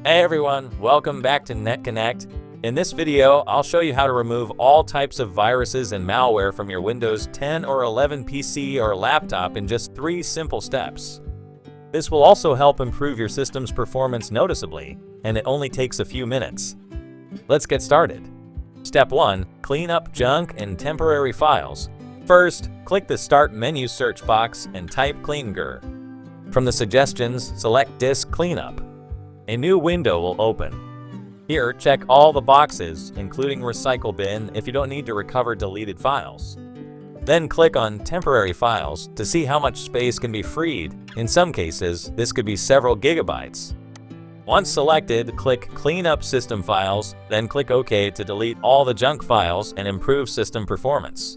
Hey everyone, welcome back to NetConnect. In this video, I'll show you how to remove all types of viruses and malware from your Windows 10 or 11 PC or laptop in just 3 simple steps. This will also help improve your system's performance noticeably, and it only takes a few minutes. Let's get started. Step 1. Clean up junk and temporary files. First, click the Start menu search box and type cleangr. From the suggestions, select Disk Cleanup. A new window will open. Here, check all the boxes, including Recycle Bin, if you don't need to recover deleted files. Then click on Temporary Files to see how much space can be freed. In some cases, this could be several gigabytes. Once selected, click Clean Up System Files, then click OK to delete all the junk files and improve system performance.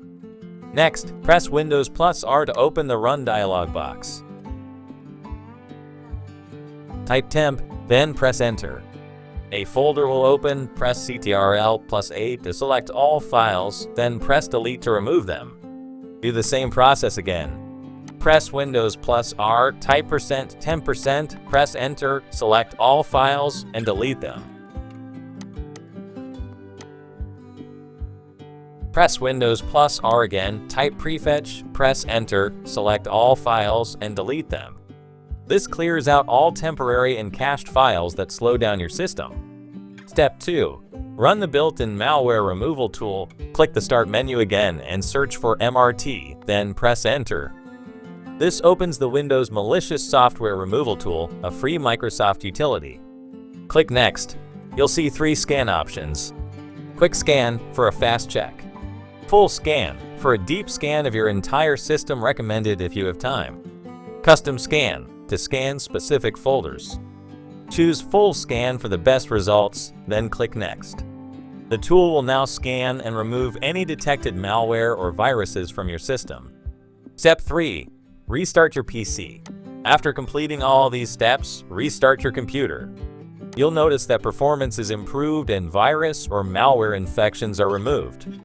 Next, press Windows +R to open the Run dialog box. Type temp, then press Enter. A folder will open, press Ctrl+A to select all files, then press Delete to remove them. Do the same process again. Press Windows +R, type %temp%, press Enter, select all files, and delete them. Press Windows +R again, type prefetch, press Enter, select all files, and delete them. This clears out all temporary and cached files that slow down your system. Step 2. Run the built-in malware removal tool. Click the Start menu again and search for MRT, then press Enter. This opens the Windows Malicious Software Removal tool, a free Microsoft utility. Click Next. You'll see 3 scan options. Quick Scan for a fast check. Full Scan for a deep scan of your entire system, recommended if you have time. Custom Scan to scan specific folders. Choose Full Scan for the best results, then click Next. The tool will now scan and remove any detected malware or viruses from your system. Step 3. Restart your PC. After completing all these steps, restart your computer. You'll notice that performance is improved and virus or malware infections are removed.